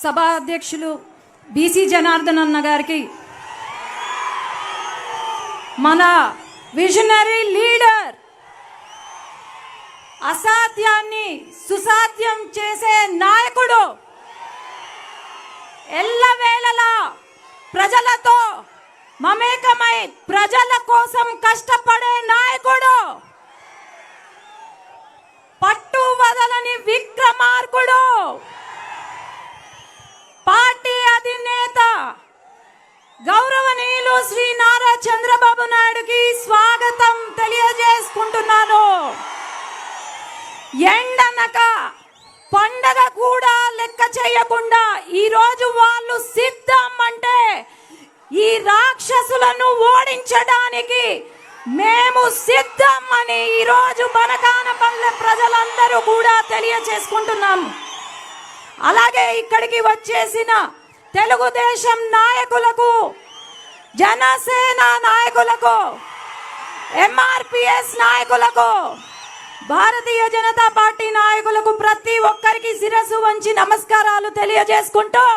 సభా అధ్యక్షులు బీసీ జనార్దన్ అన్న గారికి, మన విజనరీ లీడర్, అసాధ్యాన్ని సుసాధ్యం చేసే నాయకుడు, ఎల్లవేళలా ప్రజలతో మమేకమై ప్రజల కోసం కష్టపడే నాయకుడు, పట్టు వదలని విక్రమార్కుడు, పార్టీ అధినేత గౌరవనీయులు శ్రీ నారా చంద్రబాబు నాయుడుకి స్వాగతం తెలియజేసుకుంటున్నాను. ఎండనక పండగ కూడా లెక్క చేయకుండా ఈరోజు వాళ్ళు సిద్ధం అంటే ఈ రాక్షసులను ఓడించడానికి మేము సిద్ధం అని ఈరోజు బనకానపల్లె ప్రజలందరూ కూడా తెలియజేసుకుంటున్నాం. అలాగే ఇక్కడికి వచ్చేసిన తెలుగుదేశం నాయకులకు, జనసేన నాయకులకు, ఎంఆర్పిఎస్ నాయకులకు, భారతీయ జనతా పార్టీ నాయకులకు ప్రతి ఒక్కరికి శిరస్సు వంచి నమస్కారాలు తెలియజేసుకుంటూ,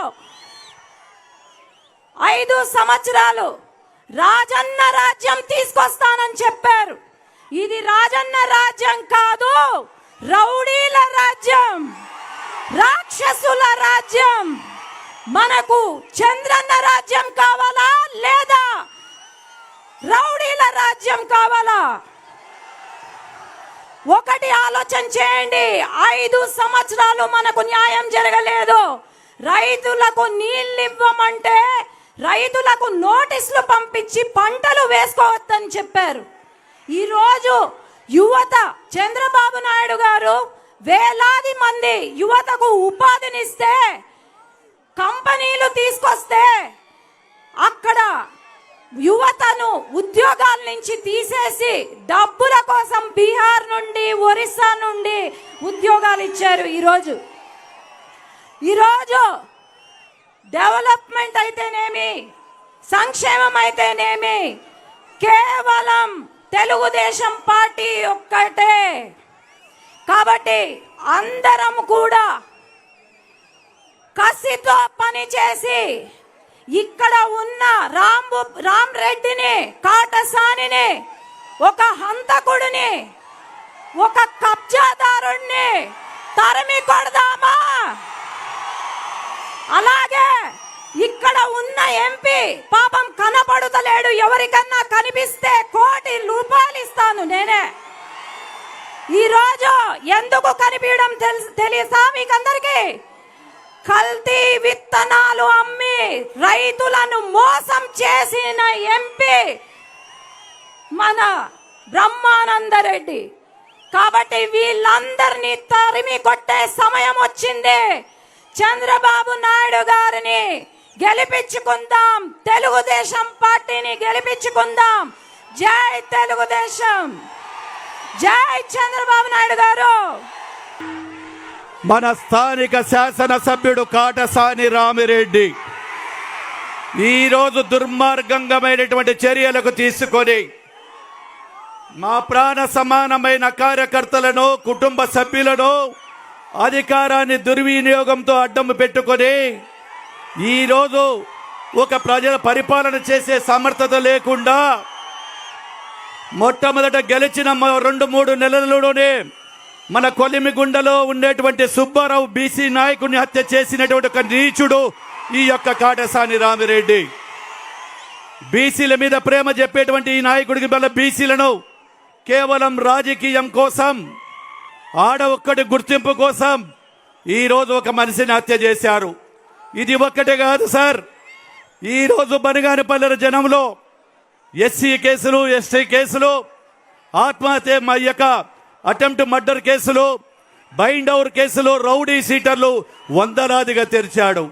5 సంవత్సరాలు రాజన్న రాజ్యం తీసుకొస్తానని చెప్పారు. ఇది రాజన్న రాజ్యం కాదు, రౌడీల రాజ్యం, రాక్షసుల రాజ్యం. మనకు చంద్రన్న రాజ్యం కావాలా లేదా రౌడీల రాజ్యం కావాలా? ఒకటి ఆలోచన చేయండి. 5 సంవత్సరాలు మనకు న్యాయం జరగలేదు. రైతులకు నీళ్ళు ఇవ్వమంటే రైతులకు నోటీసులు పంపించి పంటలు వేసుకోవద్దని చెప్పారు. ఈరోజు యువత, చంద్రబాబు నాయుడు గారు వేలాది మంది యువతకు ఉపాధినిస్తే, కంపెనీలు తీసుకొస్తే అక్కడ యువతను ఉద్యోగాల నుంచి తీసేసి డబ్బుల కోసం బీహార్ నుండి, ఒరిస్సా నుండి ఉద్యోగాలు ఇచ్చారు. ఈరోజు డెవలప్మెంట్ అయితేనేమి, సంక్షేమం అయితేనేమి, కేవలం తెలుగుదేశం పార్టీ ఒక్కటే. కాబట్టి అందరం కూడా కసితో పనిచేసి ఇక్కడ ఉన్న రామ్ రెడ్డిని, కాటసానిని, ఒక హంతకుడిని, ఒక కబ్జాదారుణ్ణి తరిమి కొడదామా? అలాగే ఇక్కడ ఉన్న ఎంపీ పాపం కనపడుతలేడు, ఎవరికన్నా కనిపిస్తే ₹1 కోటి ఇస్తాను నేనే. ఈరోజు ఎందుకు కనిపించడం తెలుసా మీకందరికీ? కల్తీ విత్తనాలు అమ్మి రైతులను మోసం చేసిన ఎంపీ మన బ్రహ్మానందరెడ్డి. కాబట్టి వీళ్ళందరినీ తరిమి కొట్టే సమయం వచ్చింది. చంద్రబాబు నాయుడు గారిని గెలిపించుకుందాం, తెలుగుదేశం పార్టీని గెలిపించుకుందాం. జై తెలుగుదేశం, జై చంద్రబాబు నాయుడు గారు. మన స్థానిక శాసనసభ్యుడు కాటసాని రామిరెడ్డి ఈరోజు దుర్మార్గంగమైనటువంటి చర్యలకు తీసుకొని మా ప్రాణ సమానమైన కార్యకర్తలను, కుటుంబ సభ్యులను అధికారాన్ని దుర్వినియోగంతో అడ్డం పెట్టుకొని ఈరోజు ఒక ప్రజల పరిపాలన చేసే సమర్థత లేకుండా మొట్టమొదట గెలిచిన 2-3 నెలల్లోనే మన కొలిమిగుండలో ఉండేటువంటి సుబ్బారావు బీసీ నాయకుడిని హత్య చేసినటువంటి ఒక నీచుడు ఈ యొక్క కాటసాని రామిరెడ్డి. బీసీల మీద ప్రేమ చెప్పేటువంటి ఈ నాయకుడికి వల్ల బీసీలను కేవలం రాజకీయం కోసం, ఒక్కటి గుర్తింపు కోసం ఈరోజు ఒక మనిషిని హత్య చేశారు. ఇది ఒక్కటే కాదు సార్, ఈరోజు బనగానపల్లె జనంలో ఎస్సీ కేసులు, ఎస్టీ కేసులు, ఆత్మహత్య అటెంప్ట్ మర్డర్ కేసులు, బైండ్ ఓవర్ కేసులు, రౌడీ షీటర్లు వందలాదిగా తెరిచాడు.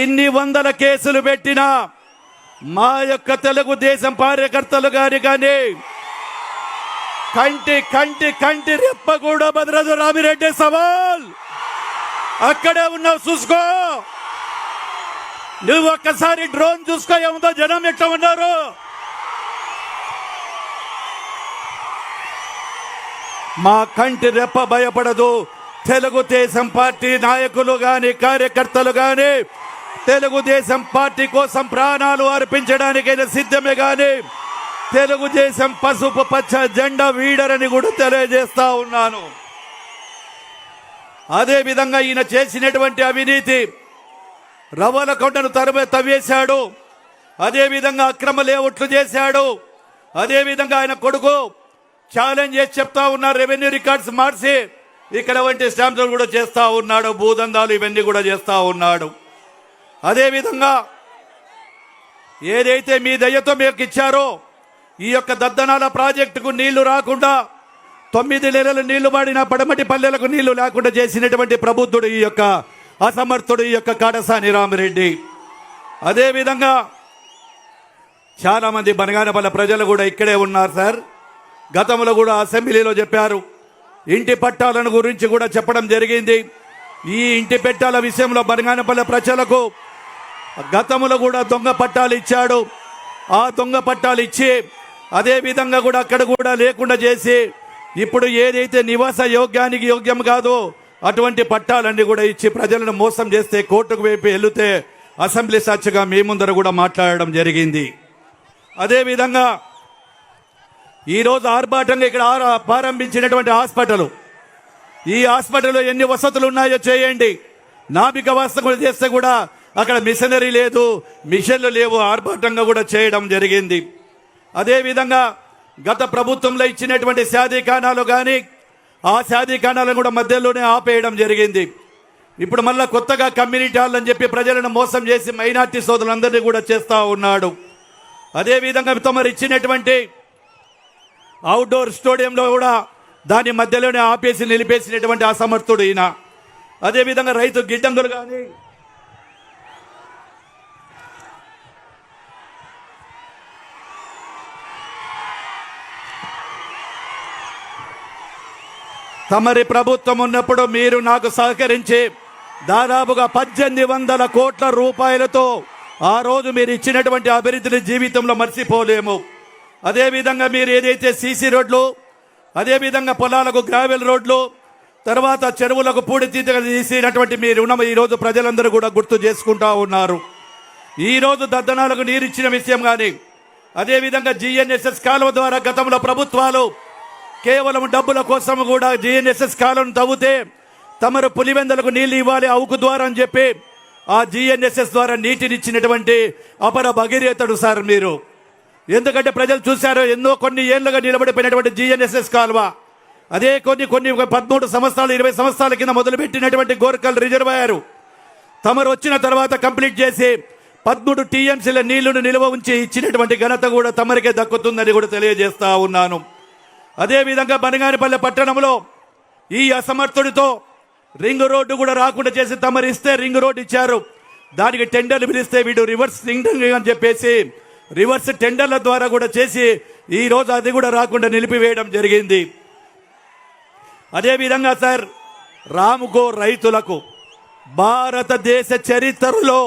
ఇన్ని వందల కేసులు పెట్టినా మా యొక్క తెలుగుదేశం కార్యకర్తలు కానీ కంటి రెప్ప కూడా బదరదు. రామిరెడ్డి సవాల్ అక్కడే ఉన్నావు, చూసుకో. నువ్వు ఒక్కసారి డ్రోన్ చూసుకో, ఏముందో జనం ఎట్లా ఉన్నారు. మా కంటి రెప్ప భయపడదు. తెలుగుదేశం పార్టీ నాయకులు గాని కార్యకర్తలు గాని తెలుగుదేశం పార్టీ కోసం ప్రాణాలు అర్పించడానికైనా సిద్ధమే గాని తెలుగుదేశం పసుపు పచ్చ జెండా వీడరని కూడా తెలియజేస్తా ఉన్నాను. అదే విధంగా ఈయన చేసినటువంటి అవినీతి రవ్వలకొండను తవ్వేశాడు. అదే విధంగా అక్రమ లేఅవుట్లు చేశాడు. అదే విధంగా ఆయన కొడుకు ఛాలెంజ్ చేసి చెప్తా ఉన్నారు, రెవెన్యూ రికార్డ్స్ మార్చి ఇక్కడ వంటి స్టాంపులు కూడా చేస్తా ఉన్నాడు, భూదందాలు ఇవన్నీ కూడా చేస్తా ఉన్నాడు. అదే విధంగా ఏదైతే మీ దయతో మీకు ఇచ్చారో ఈ యొక్క దద్దనాల ప్రాజెక్టుకు నీళ్లు రాకుండా 9 నెలలు నీళ్లు పడిన పడమటి పల్లెలకు నీళ్లు లేకుండా చేసినటువంటి ప్రబుద్ధుడు ఈ యొక్క అసమర్థుడు ఈ యొక్క కాటసాని రామిరెడ్డి. అదే విధంగా చాలా మంది బనగానపల్లె ప్రజలు కూడా ఇక్కడే ఉన్నారు సార్. గతంలో కూడా అసెంబ్లీలో చెప్పారు, ఇంటి పట్టాలను గురించి కూడా చెప్పడం జరిగింది. ఈ ఇంటి పట్టాల విషయంలో బనగానపల్లె ప్రజలకు గతంలో కూడా దొంగ పట్టాలు ఇచ్చాడు. ఆ దొంగ పట్టాలు ఇచ్చి అదే విధంగా కూడా అక్కడ కూడా లేకుండా చేసి ఇప్పుడు ఏదైతే నివాస యోగ్యానికి యోగ్యం కాదో అటువంటి పట్టాలన్నీ కూడా ఇచ్చి ప్రజలను మోసం చేస్తే కోర్టుకు వైపు వెళితే అసెంబ్లీ సాక్షిగా మీ ముందర కూడా మాట్లాడడం జరిగింది. అదే విధంగా ఈరోజు ఆర్భాటంగా ఇక్కడ ప్రారంభించినటువంటి హాస్పిటల్, ఈ హాస్పిటల్లో ఎన్ని వసతులు ఉన్నాయో చేయండి. నాభిక వసతులు చేస్తే కూడా అక్కడ మిషనరీ లేదు, మిషన్లు లేవు, ఆర్భాటంగా కూడా చేయడం జరిగింది. అదేవిధంగా గత ప్రభుత్వంలో ఇచ్చినటువంటి శాదీఖానాలు కానీ ఆ శాదీఖానాలను కూడా మధ్యలోనే ఆపేయడం జరిగింది. ఇప్పుడు మళ్ళా కొత్తగా కమ్యూనిటీ హాల్ అని చెప్పి ప్రజలను మోసం చేసి మైనార్టీ సోదరులందరినీ కూడా చేస్తూ ఉన్నాడు. అదేవిధంగా తమరు ఇచ్చినటువంటి అవుట్డోర్ స్టేడియంలో కూడా దాని మధ్యలోనే ఆపేసి నిలిపేసినటువంటి అసమర్థుడు ఈయన. అదేవిధంగా రైతు గిడ్డంగులు కానీ తమరి ప్రభుత్వం ఉన్నప్పుడు మీరు నాకు సహకరించి దాదాపుగా 1800 కోట్ల రూపాయలతో ఆ రోజు మీరు ఇచ్చినటువంటి అభివృద్ధిని జీవితంలో మర్చిపోలేము. అదేవిధంగా మీరు ఏదైతే సీసీ రోడ్లు, అదేవిధంగా పొలాలకు గ్రావెల్ రోడ్లు, తర్వాత చెరువులకు పూడితీతగా తీసినటువంటి మీ రుణం ఈరోజు ప్రజలందరూ కూడా గుర్తు చేసుకుంటా ఉన్నారు. ఈరోజు దద్దనాలకు నీరు ఇచ్చిన విషయం కానీ అదేవిధంగా జిఎన్ఎస్ఎస్ కాలువ ద్వారా గతంలో ప్రభుత్వాలు కేవలం డబ్బుల కోసం కూడా జిఎన్ఎస్ఎస్ కాలువను తవ్వుతే తమరు పులివెందలకు నీళ్లు ఇవ్వాలి అవుకు ద్వారా అని చెప్పి ఆ జిఎన్ఎస్ఎస్ ద్వారా నీటినిచ్చినటువంటి అపర భగీరథుడు సార్ మీరు. ఎందుకంటే ప్రజలు చూశారు, కొన్ని ఏళ్లుగా నిలబడిపోయినటువంటి జిఎన్ఎస్ఎస్ కాలువ, అదే కొన్ని 13 సంవత్సరాలు 20 సంవత్సరాల కింద మొదలుపెట్టినటువంటి గోర్కల్ రిజర్వాయర్ తమరు వచ్చిన తర్వాత కంప్లీట్ చేసి 13 టీఎంసీల నీళ్లను నిల్వ ఉంచి ఇచ్చినటువంటి ఘనత కూడా తమరికే దక్కుతుందని కూడా తెలియజేస్తా ఉన్నాను. అదేవిధంగా బనగానపల్లె పట్టణంలో ఈ అసమర్థుడితో రింగ్ రోడ్డు కూడా రాకుండా చేసి తమరు ఇస్తే రింగ్ రోడ్డు ఇచ్చారు. దానికి టెండర్లు పిలిస్తే వీడు రివర్స్ రింగ్ అని చెప్పేసి రివర్స్ టెండర్ల ద్వారా కూడా చేసి ఈ రోజు అది కూడా రాకుండా నిలిపివేయడం జరిగింది. అదేవిధంగా సార్ రాముకో రైతులకు భారతదేశ చరిత్రలో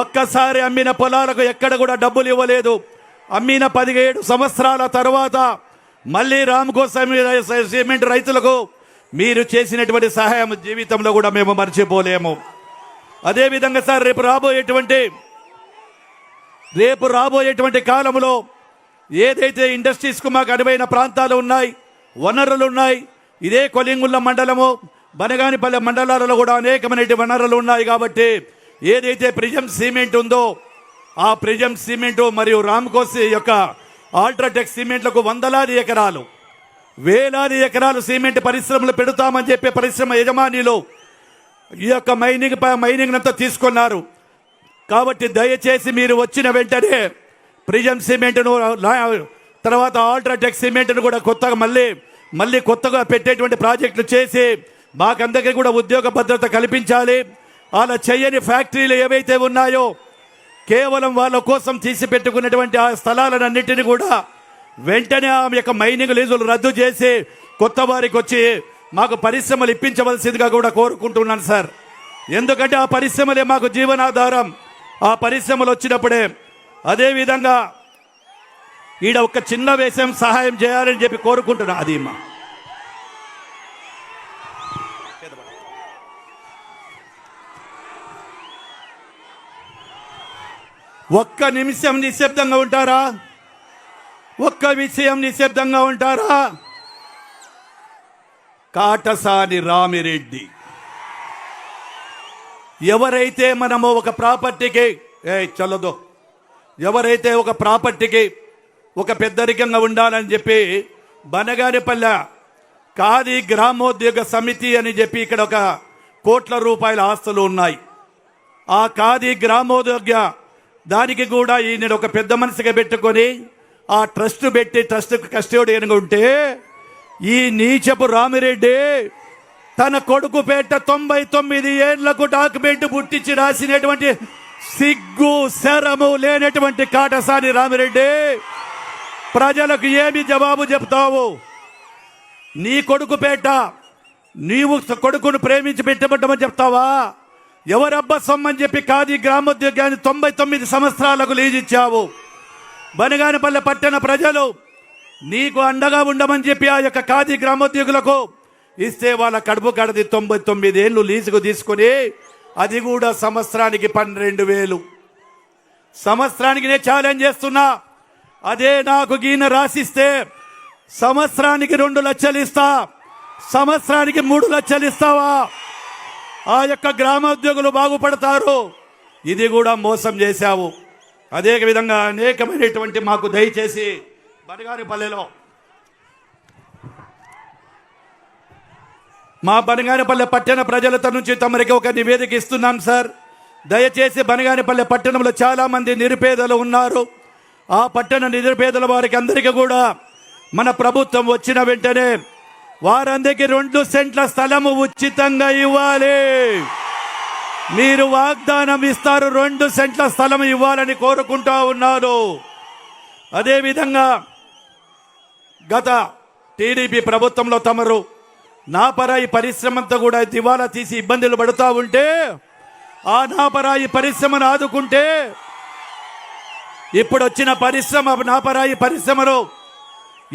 ఒక్కసారి అమ్మిన పొలాలకు ఎక్కడ కూడా డబ్బులు ఇవ్వలేదు. అమ్మిన 17 సంవత్సరాల తర్వాత మళ్ళీ రాముకో సిమెంట్ రైతులకు మీరు చేసినటువంటి సహాయం జీవితంలో కూడా మేము మర్చిపోలేము. అదేవిధంగా సార్ రేపు రాబోయేటువంటి కాలంలో ఏదైతే ఇండస్ట్రీస్కు మాకు అనువైన ప్రాంతాలు ఉన్నాయి, వనరులు ఉన్నాయి, ఇదే కొలింగుళ్ళ మండలము బనగానపల్లె మండలాలలో కూడా అనేకమైన వనరులు ఉన్నాయి. కాబట్టి ఏదైతే ప్రిజం సిమెంట్ ఉందో ఆ ప్రిజం సిమెంట్ మరియు రామ్కోస్ యొక్క అల్ట్రాటెక్ సిమెంట్లకు వేలాది ఎకరాలు సిమెంట్ పరిశ్రమలు పెడతామని చెప్పి పరిశ్రమ యజమానిలు ఈ యొక్క మైనింగ్ అంతా తీసుకున్నారు. కాబట్టి దయచేసి మీరు వచ్చిన వెంటనే ప్రిజం సిమెంట్ను తర్వాత అల్ట్రాటెక్ సిమెంట్ను కూడా కొత్తగా మళ్ళీ కొత్తగా పెట్టేటువంటి ప్రాజెక్టులు చేసి మాకందరికీ కూడా ఉద్యోగ భద్రత కల్పించాలి. అలా చేయని ఫ్యాక్టరీలు ఏవైతే ఉన్నాయో కేవలం వాళ్ళ కోసం తీసి పెట్టుకున్నటువంటి ఆ స్థలాలన్నింటినీ కూడా వెంటనే ఆ యొక్క మైనింగ్ లీజులు రద్దు చేసి కొత్త వారికి వచ్చి మాకు పరిశ్రమలు ఇప్పించవలసిందిగా కూడా కోరుకుంటున్నాను సార్. ఎందుకంటే ఆ పరిశ్రమలే మాకు జీవనాధారం. ఆ పరిశ్రమలు వచ్చినప్పుడే అదేవిధంగా ఈడ ఒక చిన్న విషయం సహాయం చేయాలని చెప్పి కోరుకుంటున్నా. అది ఒక్క నిమిషం నిశ్శబ్దంగా ఉంటారా? ఒక్క విషయం నిశ్శబ్దంగా ఉంటారా? కాటసాని రామిరెడ్డి ఎవరైతే మనము ఒక ప్రాపర్టీకి చల్లదో ఎవరైతే ఒక ప్రాపర్టీకి ఒక పెద్దరికంగా ఉండాలని చెప్పి బనగానిపల్లె ఖాదీ గ్రామోద్యోగ సమితి అని చెప్పి ఇక్కడ ఒక కోట్ల రూపాయల ఆస్తులు ఉన్నాయి. ఆ ఖాదీ గ్రామోద్యోగ దానికి కూడా ఈయన ఒక పెద్ద మనసుగా పెట్టుకొని ఆ ట్రస్ట్ పెట్టి ట్రస్ట్ కస్టోడియన్గా ఉంటే ఈ నీచపు రామిరెడ్డి తన కొడుకు పేట 99 ఏళ్లకు డాక్యుమెంట్ పుట్టించి రాసినటువంటి సిగ్గు శరము లేనటువంటి కాటసాని రామిరెడ్డి ప్రజలకు ఏమి జవాబు చెప్తావు? నీ కొడుకు పేట నీవు కొడుకును ప్రేమించి పెట్టబడ్డమని చెప్తావా? ఎవరబ్బా సొమ్మని చెప్పి ఖాదీ గ్రామోద్యోగాన్ని 99 సంవత్సరాలకు లీజిచ్చావు. బనగానపల్లె పట్టణ ప్రజలు నీకు అండగా ఉండమని చెప్పి ఆ యొక్క ఖాదీ గ్రామోద్యోగులకు ఇస్తే వాళ్ళ కడుపు కడది 99 ఏళ్ళు లీజుకు తీసుకుని అది కూడా సంవత్సరానికి 12,000. సంవత్సరానికి నేను ఛాలెంజ్ చేస్తున్నా, అదే నాకు గీన రాసిస్తే సంవత్సరానికి 2 లక్షలు ఇస్తా, సంవత్సరానికి 3 లక్షలు ఇస్తావా? ఆ యొక్క గ్రామోద్యోగులు బాగుపడతారు. ఇది కూడా మోసం చేశావు. అదే విధంగా అనేకమైనటువంటి మాకు దయచేసి బనగానపల్లెలో మా బనగానపల్లె పట్టణ ప్రజలతో నుంచి తమరికి ఒక నివేదిక ఇస్తున్నాం సార్. దయచేసి బనగానపల్లె పట్టణంలో చాలా మంది నిరుపేదలు ఉన్నారు. ఆ పట్టణ నిరుపేదల వారికి అందరికీ కూడా మన ప్రభుత్వం వచ్చిన వెంటనే వారందరికీ 2 సెంట్ల స్థలము ఉచితంగా ఇవ్వాలి. మీరు వాగ్దానం ఇస్తారు, 2 సెంట్ల స్థలం ఇవ్వాలని కోరుకుంటా ఉన్నాను. అదేవిధంగా గత టీడీపీ ప్రభుత్వంలో తమరు నాపరాయి పరిశ్రమంతా కూడా దివాలా తీసి ఇబ్బందులు పడుతూ ఉంటే ఆ నాపరాయి పరిశ్రమను ఆదుకుంటే ఇప్పుడు వచ్చిన పరిశ్రమ నాపరాయి పరిశ్రమలో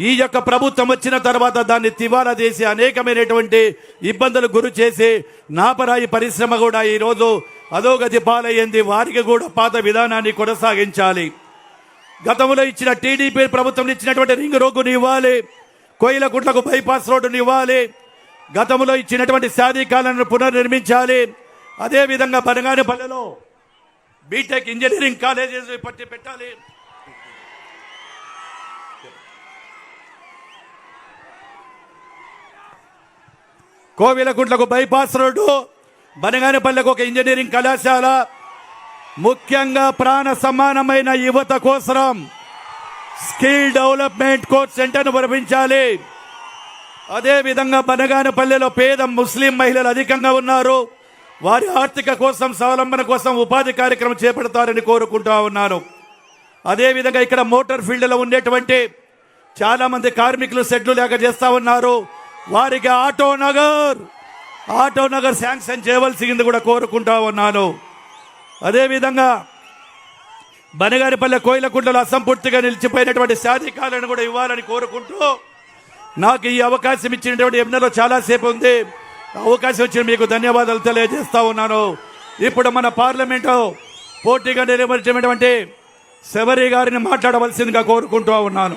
ఈ యొక్క ప్రభుత్వం వచ్చిన తర్వాత దాన్ని దివాలా చేసి అనేకమైనటువంటి ఇబ్బందులు గురి చేసి నాపరాయి పరిశ్రమ కూడా ఈరోజు అధోగతి పాలయ్యింది. వారికి కూడా పాత విధానాన్ని కొనసాగించాలి. గతంలో ఇచ్చిన టీడీపీ ప్రభుత్వం ఇచ్చినటువంటి రింగ్ రోడ్డుని ఇవ్వాలి, కోయిలకుంట్లకు బైపాస్ రోడ్డుని ఇవ్వాలి, గతంలో ఇచ్చినటువంటి సాధికాలను పునర్నిర్మించాలి. అదేవిధంగా బనగానపల్లెలో బీటెక్ ఇంజనీరింగ్ కాలేజెస్ పట్టి పెట్టాలి. కోవిలకుంట్లకు బైపాస్ రోడ్డు, బనగానపల్లెకు ఒక ఇంజనీరింగ్ కళాశాల, ముఖ్యంగా ప్రాణ సమానమైన యువత కోసం స్కిల్ డెవలప్మెంట్ కోర్స్ సెంటర్ను నిర్మించాలి. అదేవిధంగా బనగానపల్లెలో పేద ముస్లిం మహిళలు అధికంగా ఉన్నారు. వారి ఆర్థిక కోసం స్వావలంబన కోసం ఉపాధి కార్యక్రమం చేపడతారని కోరుకుంటా ఉన్నాను. అదేవిధంగా ఇక్కడ మోటార్ ఫీల్డ్లో ఉండేటువంటి చాలా మంది కార్మికులు సెట్లు లేక చేస్తా ఉన్నారు. వారికి ఆటో నగర్ శాంక్షన్ చేయవలసింది కూడా కోరుకుంటా ఉన్నాను. అదేవిధంగా బనగానపల్లె కోయిలకుంటలో అసంపూర్తిగా నిలిచిపోయినటువంటి సాధికాలను కూడా ఇవ్వాలని కోరుకుంటూ నాకు ఈ అవకాశం ఇచ్చినటువంటి ఎన్నెలో చాలాసేపు ఉంది. అవకాశం ఇచ్చిన మీకు ధన్యవాదాలు తెలియజేస్తా ఉన్నాను. ఇప్పుడు మన పార్లమెంటు పోటీగా నిలబడినటువంటి శబరి గారిని మాట్లాడవలసిందిగా కోరుకుంటూ ఉన్నాను.